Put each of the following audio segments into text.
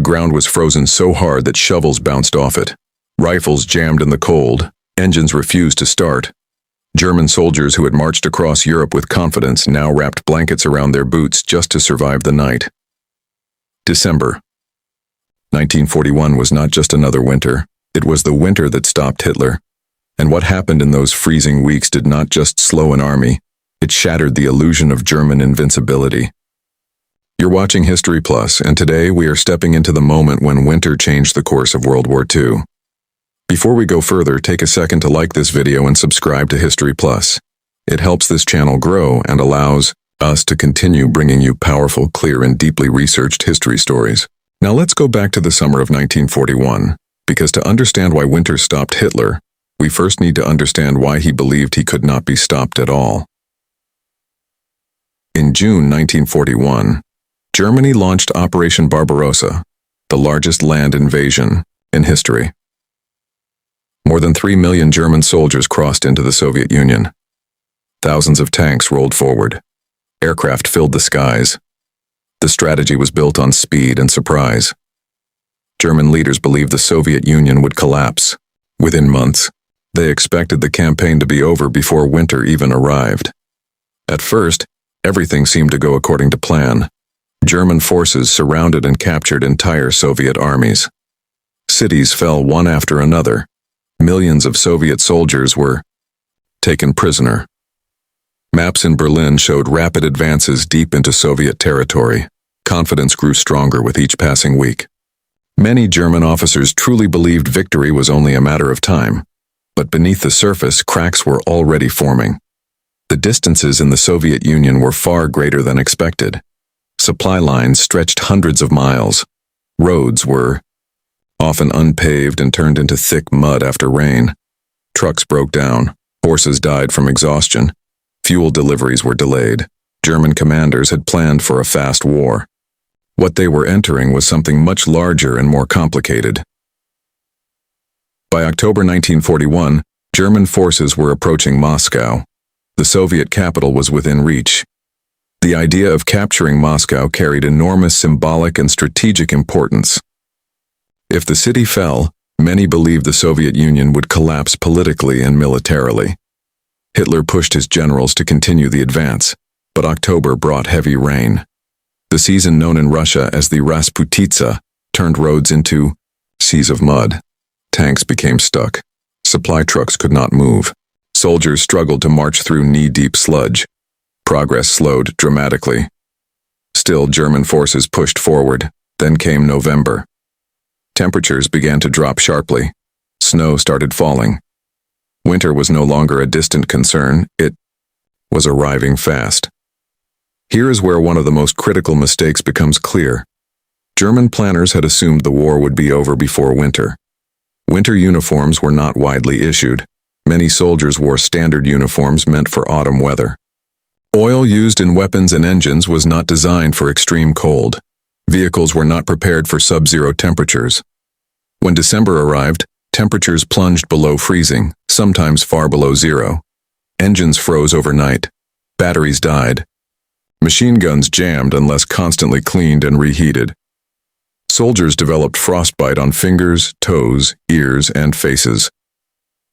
ground was frozen so hard that shovels bounced off it. Rifles jammed in the cold. Engines refused to start. German soldiers who had marched across Europe with confidence now wrapped blankets around their boots just to survive the night. December 1941 was not just another winter. It was the winter that stopped Hitler. And what happened in those freezing weeks did not just slow an army, it shattered the illusion of German invincibility. You're watching History Plus, and today we are stepping into the moment when winter changed the course of World War II. Before we go further, take a second to like this video and subscribe to History Plus. It helps this channel grow and allows us to continue bringing you powerful, clear, and deeply researched history stories. Now let's go back to the summer of 1941, because to understand why winter stopped Hitler, we first need to understand why he believed he could not be stopped at all. In June 1941, Germany launched Operation Barbarossa, the largest land invasion in history. More than 3 million German soldiers crossed into the Soviet Union. Thousands of tanks rolled forward. Aircraft filled the skies. The strategy was built on speed and surprise. German leaders believed the Soviet Union would collapse. Within months, they expected the campaign to be over before winter even arrived. At first, everything seemed to go according to plan. German forces surrounded and captured entire Soviet armies. Cities fell one after another. Millions of Soviet soldiers were taken prisoner. Maps in Berlin showed rapid advances deep into Soviet territory. Confidence grew stronger with each passing week. Many German officers truly believed victory was only a matter of time, but beneath the surface, cracks were already forming. The distances in the Soviet Union were far greater than expected. Supply lines stretched hundreds of miles. Roads were often unpaved and turned into thick mud after rain. Trucks broke down. Horses died from exhaustion. Fuel deliveries were delayed. German commanders had planned for a fast war. What they were entering was something much larger and more complicated. By October 1941, German forces were approaching Moscow. The Soviet capital was within reach. The idea of capturing Moscow carried enormous symbolic and strategic importance. If the city fell, many believed the Soviet Union would collapse politically and militarily. Hitler pushed his generals to continue the advance, but October brought heavy rain. The season known in Russia as the Rasputitsa turned roads into seas of mud. Tanks became stuck. Supply trucks could not move. Soldiers struggled to march through knee-deep sludge. Progress slowed dramatically. Still, German forces pushed forward. Then came November. Temperatures began to drop sharply. Snow started falling. Winter was no longer a distant concern, it was arriving fast. Here is where one of the most critical mistakes becomes clear. German planners had assumed the war would be over before winter. Winter uniforms were not widely issued. Many soldiers wore standard uniforms meant for autumn weather. Oil used in weapons and engines was not designed for extreme cold. Vehicles were not prepared for sub-zero temperatures. When December arrived, temperatures plunged below freezing, sometimes far below zero. Engines froze overnight. Batteries died. Machine guns jammed unless constantly cleaned and reheated. Soldiers developed frostbite on fingers, toes, ears, and faces.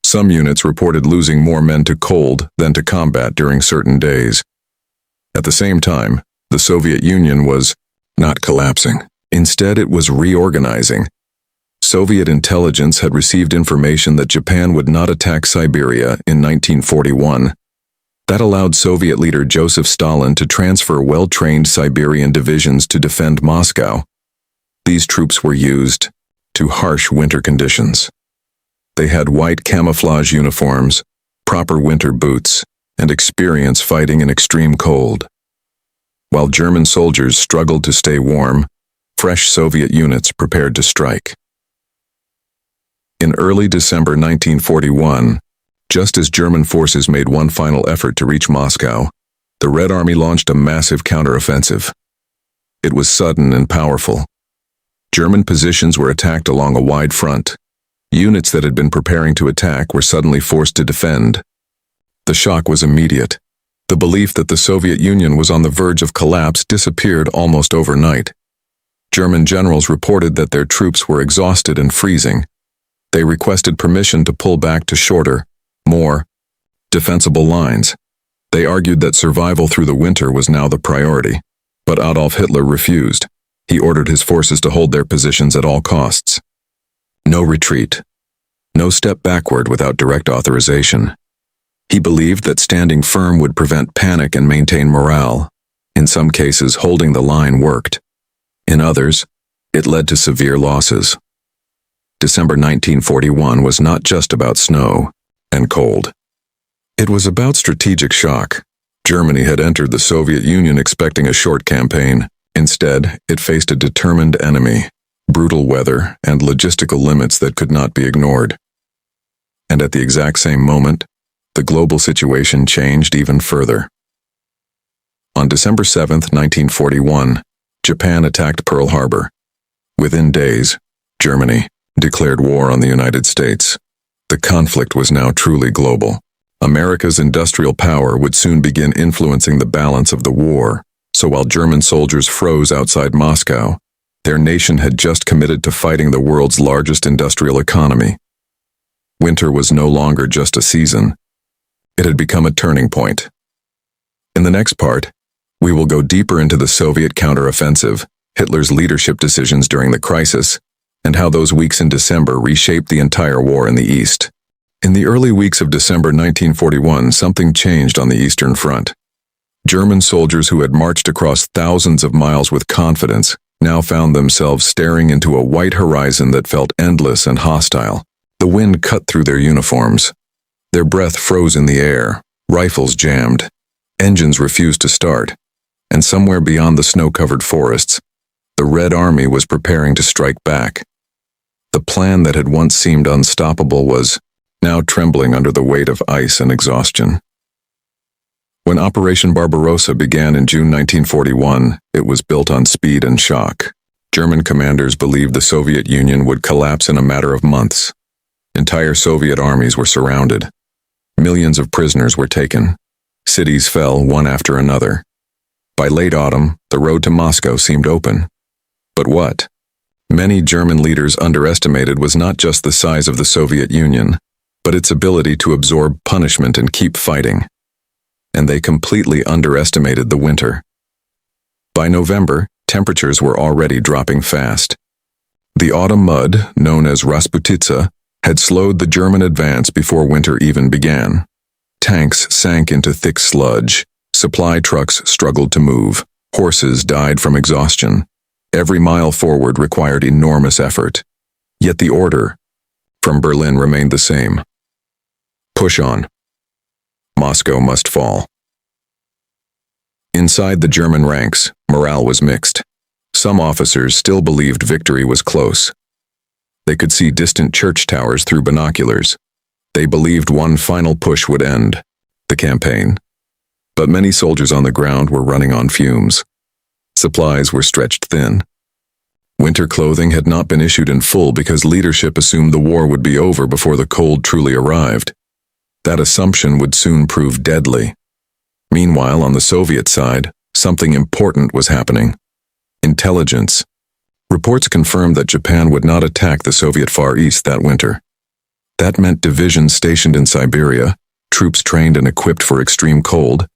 Some units reported losing more men to cold than to combat during certain days. At the same time, the Soviet Union was not collapsing. Instead, it was reorganizing. Soviet intelligence had received information that Japan would not attack Siberia in 1941. That allowed Soviet leader Joseph Stalin to transfer well-trained Siberian divisions to defend Moscow. These troops were used to harsh winter conditions. They had white camouflage uniforms, proper winter boots, and experience fighting in extreme cold. While German soldiers struggled to stay warm, fresh Soviet units prepared to strike. In early December 1941, just as German forces made one final effort to reach Moscow, the Red Army launched a massive counteroffensive. It was sudden and powerful. German positions were attacked along a wide front. Units that had been preparing to attack were suddenly forced to defend. The shock was immediate. The belief that the Soviet Union was on the verge of collapse disappeared almost overnight. German generals reported that their troops were exhausted and freezing. They requested permission to pull back to shorter, more defensible lines. They argued that survival through the winter was now the priority. But Adolf Hitler refused. He ordered his forces to hold their positions at all costs. No retreat. No step backward without direct authorization. He believed that standing firm would prevent panic and maintain morale. In some cases, holding the line worked. In others, it led to severe losses. December 1941 was not just about snow and cold. It was about strategic shock. Germany had entered the Soviet Union expecting a short campaign. Instead, it faced a determined enemy, brutal weather, and logistical limits that could not be ignored. And at the exact same moment, the global situation changed even further. On December 7, 1941, Japan attacked Pearl Harbor. Within days, Germany declared war on the United States. The conflict was now truly global. America's industrial power would soon begin influencing the balance of the war, so while German soldiers froze outside Moscow, their nation had just committed to fighting the world's largest industrial economy. Winter was no longer just a season. It had become a turning point. In the next part, we will go deeper into the Soviet counteroffensive, Hitler's leadership decisions during the crisis, and how those weeks in December reshaped the entire war in the East. In the early weeks of December 1941, something changed on the Eastern Front. German soldiers who had marched across thousands of miles with confidence now found themselves staring into a white horizon that felt endless and hostile. The wind cut through their uniforms. Their breath froze in the air, rifles jammed, engines refused to start, and somewhere beyond the snow-covered forests, the Red Army was preparing to strike back. The plan that had once seemed unstoppable was now trembling under the weight of ice and exhaustion. When Operation Barbarossa began in June 1941, it was built on speed and shock. German commanders believed the Soviet Union would collapse in a matter of months. Entire Soviet armies were surrounded. Millions of prisoners were taken. Cities fell one after another. By late autumn, the road to Moscow seemed open. But what many German leaders underestimated was not just the size of the Soviet Union, but its ability to absorb punishment and keep fighting. And they completely underestimated the winter. By November, temperatures were already dropping fast. The autumn mud, known as Rasputitsa, had slowed the German advance before winter even began. Tanks sank into thick sludge. Supply trucks struggled to move. Horses died from exhaustion. Every mile forward required enormous effort. Yet the order from Berlin remained the same. Push on. Moscow must fall. Inside the German ranks, morale was mixed. Some officers still believed victory was close. They could see distant church towers through binoculars. They believed one final push would end the campaign. But many soldiers on the ground were running on fumes. Supplies were stretched thin. Winter clothing had not been issued in full because leadership assumed the war would be over before the cold truly arrived. That assumption would soon prove deadly. Meanwhile, on the Soviet side, something important was happening. Intelligence. Reports confirmed that Japan would not attack the Soviet Far East that winter. That meant divisions stationed in Siberia, troops trained and equipped for extreme cold,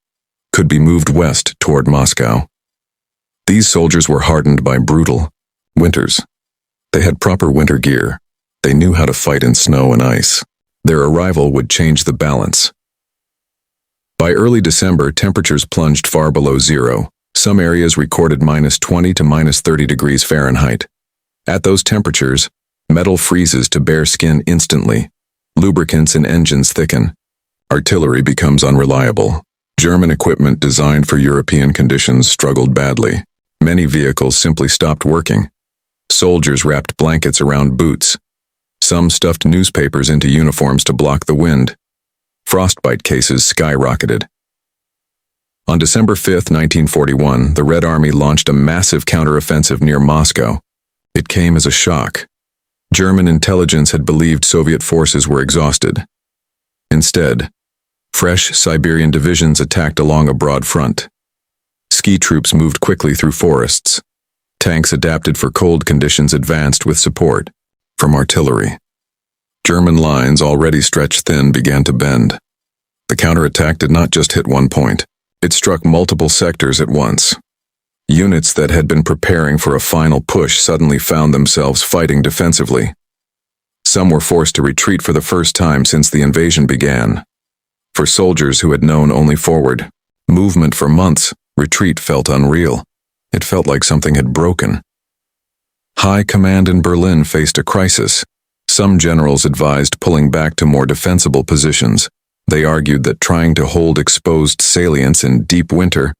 could be moved west toward Moscow. These soldiers were hardened by brutal winters. They had proper winter gear. They knew how to fight in snow and ice. Their arrival would change the balance. By early December, temperatures plunged far below zero. Some areas recorded -20 to -30 degrees Fahrenheit. At those temperatures, metal freezes to bare skin instantly. Lubricants in engines thicken. Artillery becomes unreliable. German equipment designed for European conditions struggled badly. Many vehicles simply stopped working. Soldiers wrapped blankets around boots. Some stuffed newspapers into uniforms to block the wind. Frostbite cases skyrocketed. On December 5, 1941, the Red Army launched a massive counteroffensive near Moscow. It came as a shock. German intelligence had believed Soviet forces were exhausted. Instead, fresh Siberian divisions attacked along a broad front. Ski troops moved quickly through forests. Tanks adapted for cold conditions advanced with support from artillery. German lines, already stretched thin, began to bend. The counterattack did not just hit one point. It struck multiple sectors at once. Units that had been preparing for a final push suddenly found themselves fighting defensively. Some were forced to retreat for the first time since the invasion began. For soldiers who had known only forward movement for months, retreat felt unreal. It felt like something had broken. High command in Berlin faced a crisis. Some generals advised pulling back to more defensible positions. They argued that trying to hold exposed salients in deep winter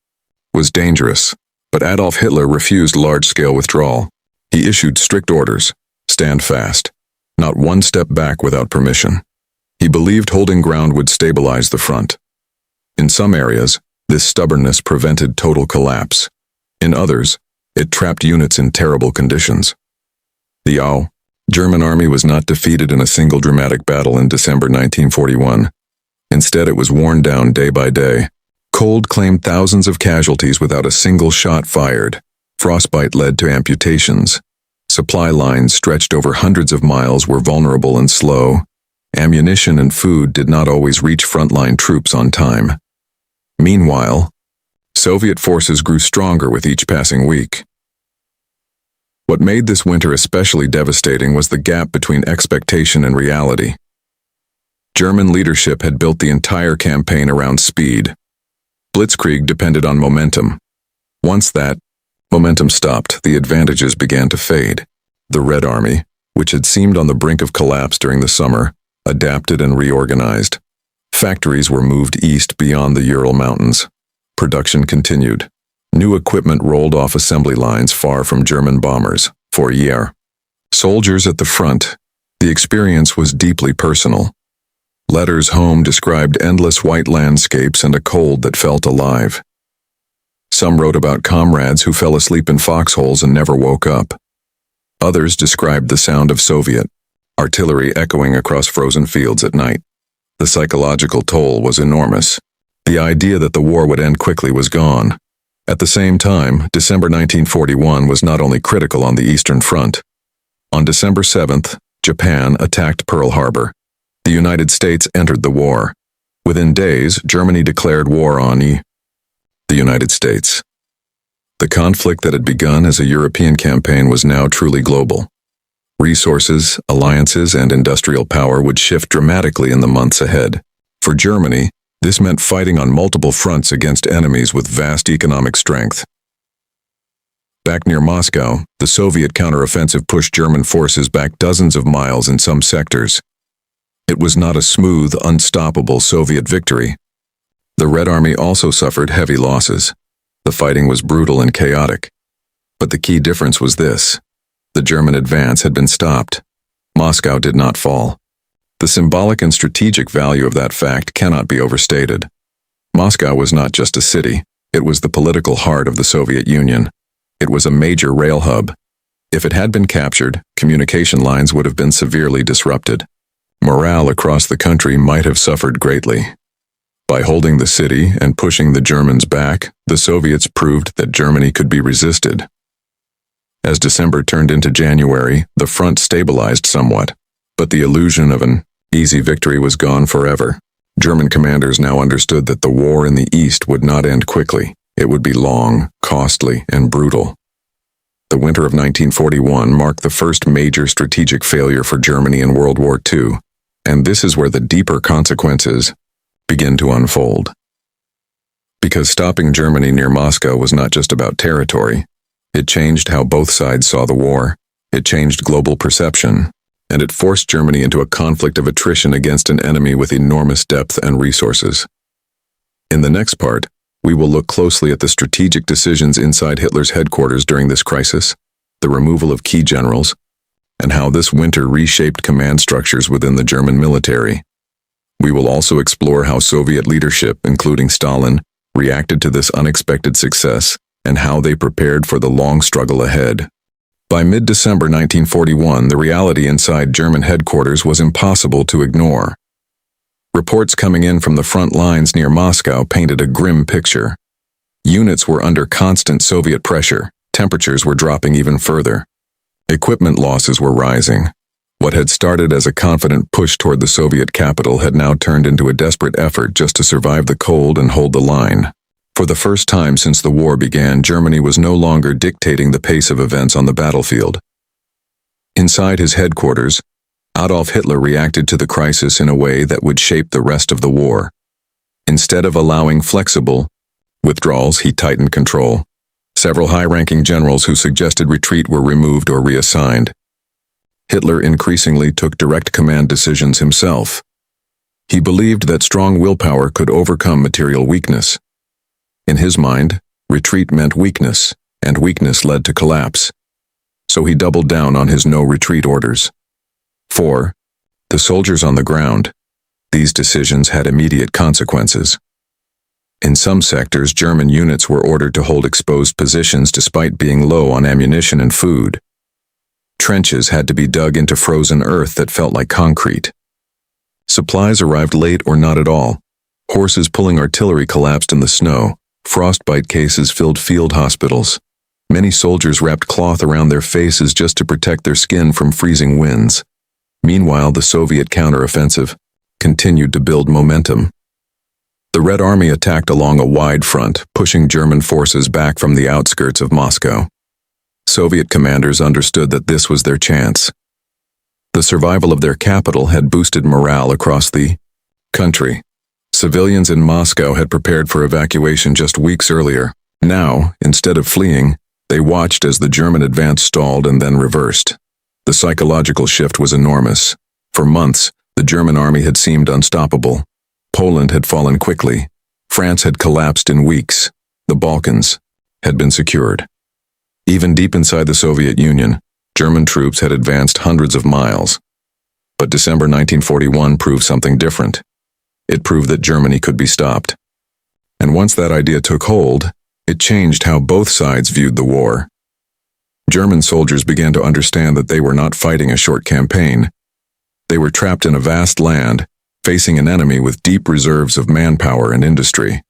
was dangerous. But Adolf Hitler refused large-scale withdrawal. He issued strict orders: stand fast, not one step back without permission. He believed holding ground would stabilize the front. In some areas, this stubbornness prevented total collapse. In others, it trapped units in terrible conditions. The WWII German army was not defeated in a single dramatic battle in December 1941. Instead, it was worn down day by day. Cold claimed thousands of casualties without a single shot fired. Frostbite led to amputations. Supply lines stretched over hundreds of miles were vulnerable and slow. Ammunition and food did not always reach frontline troops on time. Meanwhile, Soviet forces grew stronger with each passing week. What made this winter especially devastating was the gap between expectation and reality. German leadership had built the entire campaign around speed. Blitzkrieg depended on momentum. Once that momentum stopped, the advantages began to fade. The Red Army, which had seemed on the brink of collapse during the summer, adapted and reorganized. Factories were moved east beyond the Ural Mountains. Production continued. New equipment rolled off assembly lines far from German bombers. For a year. Soldiers at the front, the experience was deeply personal. Letters home described endless white landscapes and a cold that felt alive. Some wrote about comrades who fell asleep in foxholes and never woke up. Others described the sound of Soviet artillery echoing across frozen fields at night. The psychological toll was enormous. The idea that the war would end quickly was gone. At the same time, December 1941 was not only critical on the Eastern Front. On December 7th, Japan attacked Pearl Harbor. The United States entered the war. Within days, Germany declared war on the United States. The conflict that had begun as a European campaign was now truly global. Resources, alliances, and industrial power would shift dramatically in the months ahead. For Germany, this meant fighting on multiple fronts against enemies with vast economic strength. Back near Moscow, the Soviet counteroffensive pushed German forces back dozens of miles in some sectors. It was not a smooth, unstoppable Soviet victory. The Red Army also suffered heavy losses. The fighting was brutal and chaotic. But the key difference was this: the German advance had been stopped. Moscow did not fall. The symbolic and strategic value of that fact cannot be overstated. Moscow was not just a city, it was the political heart of the Soviet Union. It was a major rail hub. If it had been captured, communication lines would have been severely disrupted. Morale across the country might have suffered greatly. By holding the city and pushing the Germans back, the Soviets proved that Germany could be resisted. As December turned into January, the front stabilized somewhat, but the illusion of an easy victory was gone forever. German commanders now understood that the war in the East would not end quickly. It would be long, costly, and brutal. The winter of 1941 marked the first major strategic failure for Germany in World War II, and this is where the deeper consequences begin to unfold. Because stopping Germany near Moscow was not just about territory. It changed how both sides saw the war. It changed global perception. And it forced Germany into a conflict of attrition against an enemy with enormous depth and resources. In the next part, we will look closely at the strategic decisions inside Hitler's headquarters during this crisis, the removal of key generals, and how this winter reshaped command structures within the German military. We will also explore how Soviet leadership, including Stalin, reacted to this unexpected success and how they prepared for the long struggle ahead. By mid-December 1941, the reality inside German headquarters was impossible to ignore. Reports coming in from the front lines near Moscow painted a grim picture. Units were under constant Soviet pressure, temperatures were dropping even further. Equipment losses were rising. What had started as a confident push toward the Soviet capital had now turned into a desperate effort just to survive the cold and hold the line. For the first time since the war began, Germany was no longer dictating the pace of events on the battlefield. Inside his headquarters, Adolf Hitler reacted to the crisis in a way that would shape the rest of the war. Instead of allowing flexible withdrawals, he tightened control. Several high-ranking generals who suggested retreat were removed or reassigned. Hitler increasingly took direct command decisions himself. He believed that strong willpower could overcome material weakness. In his mind, retreat meant weakness, and weakness led to collapse. So he doubled down on his no-retreat orders. For the soldiers on the ground, these decisions had immediate consequences. In some sectors, German units were ordered to hold exposed positions despite being low on ammunition and food. Trenches had to be dug into frozen earth that felt like concrete. Supplies arrived late or not at all. Horses pulling artillery collapsed in the snow. Frostbite cases filled field hospitals. Many soldiers wrapped cloth around their faces just to protect their skin from freezing winds. Meanwhile, the Soviet counteroffensive continued to build momentum. The Red Army attacked along a wide front, pushing German forces back from the outskirts of Moscow. Soviet commanders understood that this was their chance. The survival of their capital had boosted morale across the country. Civilians in Moscow had prepared for evacuation just weeks earlier. Now, instead of fleeing, they watched as the German advance stalled and then reversed. The psychological shift was enormous. For months, the German army had seemed unstoppable. Poland had fallen quickly. France had collapsed in weeks. The Balkans had been secured. Even deep inside the Soviet Union, German troops had advanced hundreds of miles. But December 1941 proved something different. It proved that Germany could be stopped. And once that idea took hold, it changed how both sides viewed the war. German soldiers began to understand that they were not fighting a short campaign. They were trapped in a vast land, facing an enemy with deep reserves of manpower and industry.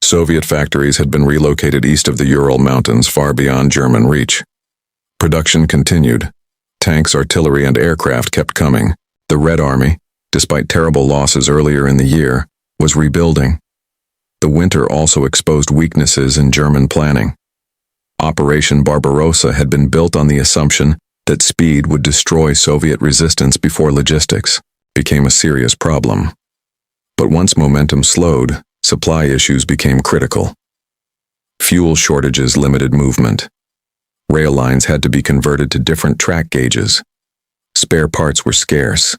Soviet factories had been relocated east of the Ural Mountains, far beyond German reach. Production continued. Tanks, artillery, and aircraft kept coming. The Red Army, despite terrible losses earlier in the year, was rebuilding. The winter also exposed weaknesses in German planning. Operation Barbarossa had been built on the assumption that speed would destroy Soviet resistance before logistics became a serious problem. But once momentum slowed, supply issues became critical. Fuel shortages limited movement. Rail lines had to be converted to different track gauges. Spare parts were scarce.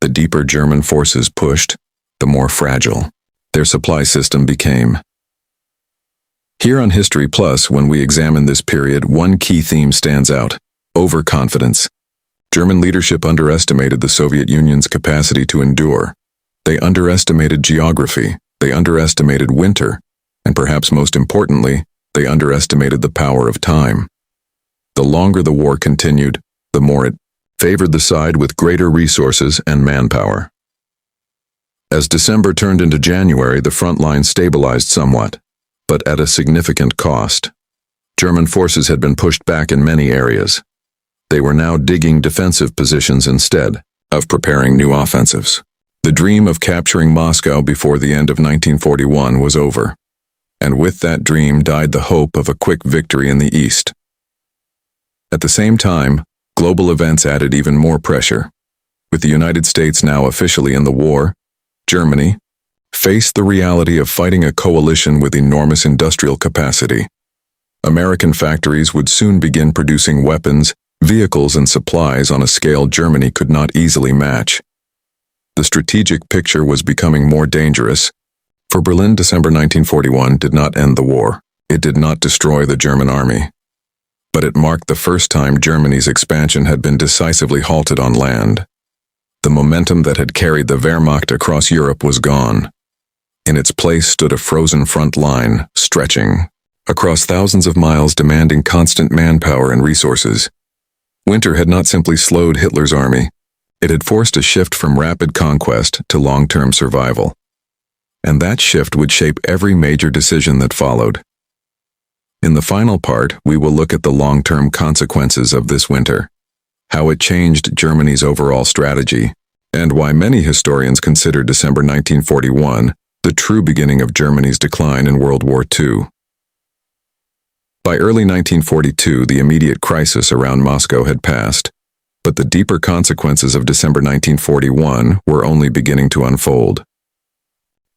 The deeper German forces pushed, the more fragile their supply system became. Here on History Plus, when we examine this period, one key theme stands out: overconfidence. German leadership underestimated the Soviet Union's capacity to endure. They underestimated geography, they underestimated winter, and perhaps most importantly, they underestimated the power of time. The longer the war continued, the more it favored the side with greater resources and manpower. As December turned into January, the front line stabilized somewhat, but at a significant cost. German forces had been pushed back in many areas. They were now digging defensive positions instead of preparing new offensives. The dream of capturing Moscow before the end of 1941 was over, and with that dream died the hope of a quick victory in the East. At the same time, global events added even more pressure. With the United States now officially in the war, Germany faced the reality of fighting a coalition with enormous industrial capacity. American factories would soon begin producing weapons, vehicles, and supplies on a scale Germany could not easily match. The strategic picture was becoming more dangerous. For Berlin, December 1941 did not end the war. It did not destroy the German army. But it marked the first time Germany's expansion had been decisively halted on land. The momentum that had carried the Wehrmacht across Europe was gone. In its place stood a frozen front line, stretching across thousands of miles, demanding constant manpower and resources. Winter had not simply slowed Hitler's army. It had forced a shift from rapid conquest to long-term survival. And that shift would shape every major decision that followed. In the final part, we will look at the long-term consequences of this winter, how it changed Germany's overall strategy, and why many historians consider December 1941 the true beginning of Germany's decline in World War II. By early 1942, the immediate crisis around Moscow had passed, but the deeper consequences of December 1941 were only beginning to unfold.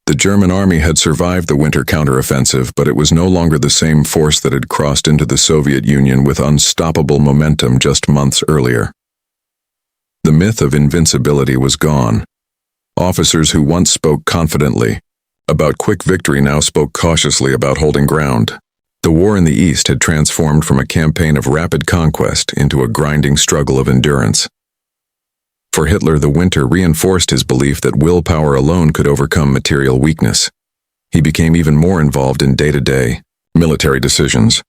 The German army had survived the winter counteroffensive, but it was no longer the same force that had crossed into the Soviet Union with unstoppable momentum just months earlier. The myth of invincibility was gone. Officers who once spoke confidently about quick victory now spoke cautiously about holding ground. The war in the East had transformed from a campaign of rapid conquest into a grinding struggle of endurance. For Hitler, the winter reinforced his belief that willpower alone could overcome material weakness. He became even more involved in day-to-day military decisions.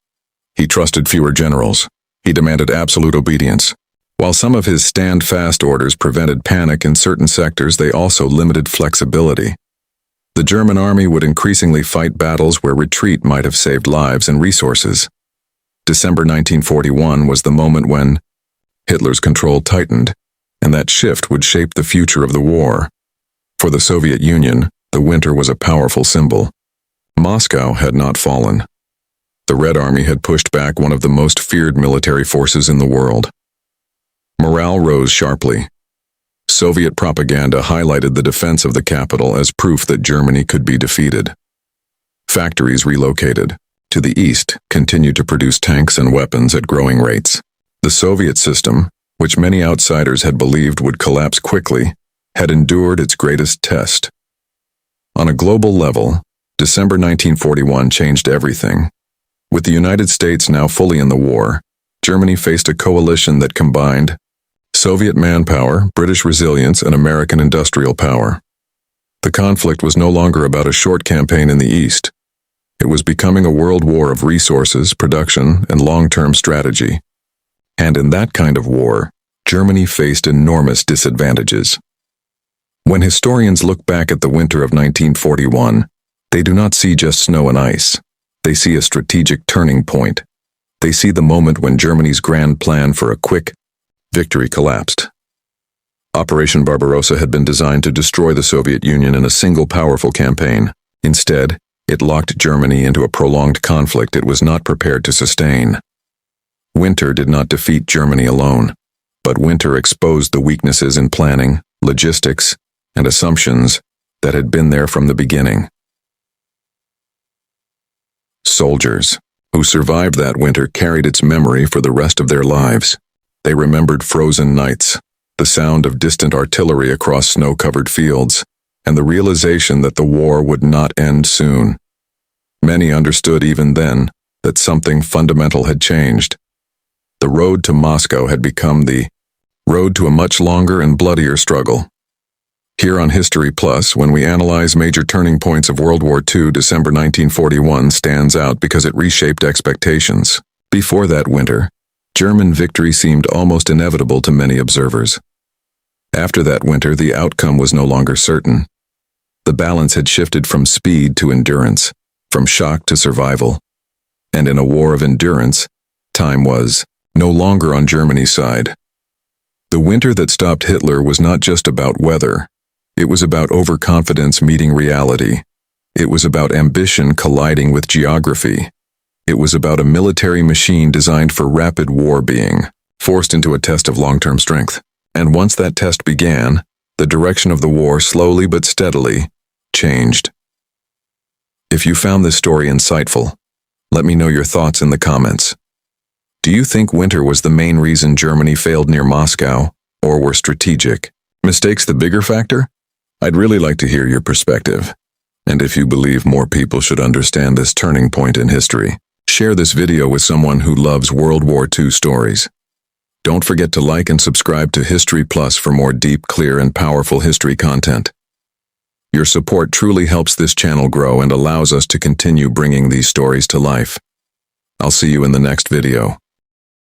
He trusted fewer generals. He demanded absolute obedience. While some of his stand-fast orders prevented panic in certain sectors, they also limited flexibility. The German army would increasingly fight battles where retreat might have saved lives and resources. December 1941 was the moment when Hitler's control tightened, and that shift would shape the future of the war. For the Soviet Union, the winter was a powerful symbol. Moscow had not fallen. The Red Army had pushed back one of the most feared military forces in the world. Morale rose sharply. Soviet propaganda highlighted the defense of the capital as proof that Germany could be defeated. Factories relocated to the east continued to produce tanks and weapons at growing rates. The Soviet system, which many outsiders had believed would collapse quickly, had endured its greatest test. On a global level, December 1941 changed everything. With the United States now fully in the war, Germany faced a coalition that combined Soviet manpower, British resilience, and American industrial power. The conflict was no longer about a short campaign in the East. It was becoming a world war of resources, production, and long-term strategy. And in that kind of war, Germany faced enormous disadvantages. When historians look back at the winter of 1941, they do not see just snow and ice. They see a strategic turning point. They see the moment when Germany's grand plan for a quick victory collapsed. Operation Barbarossa had been designed to destroy the Soviet Union in a single powerful campaign. Instead, it locked Germany into a prolonged conflict it was not prepared to sustain. Winter did not defeat Germany alone, but winter exposed the weaknesses in planning, logistics, and assumptions that had been there from the beginning. Soldiers who survived that winter carried its memory for the rest of their lives. They remembered frozen nights, the sound of distant artillery across snow-covered fields, and the realization that the war would not end soon. Many understood even then that something fundamental had changed. The road to Moscow had become the road to a much longer and bloodier struggle. Here on History Plus, when we analyze major turning points of World War II, December 1941 stands out because it reshaped expectations. Before that winter, German victory seemed almost inevitable to many observers. After that winter, the outcome was no longer certain. The balance had shifted from speed to endurance, from shock to survival. And in a war of endurance, time was no longer on Germany's side. The winter that stopped Hitler was not just about weather. It was about overconfidence meeting reality. It was about ambition colliding with geography. It was about a military machine designed for rapid war being forced into a test of long-term strength. And once that test began, the direction of the war slowly but steadily changed. If you found this story insightful, let me know your thoughts in the comments. Do you think winter was the main reason Germany failed near Moscow, or were strategic mistakes the bigger factor? I'd really like to hear your perspective. And if you believe more people should understand this turning point in history, share this video with someone who loves World War II stories. Don't forget to like and subscribe to History Plus for more deep, clear, and powerful history content. Your support truly helps this channel grow and allows us to continue bringing these stories to life. I'll see you in the next video.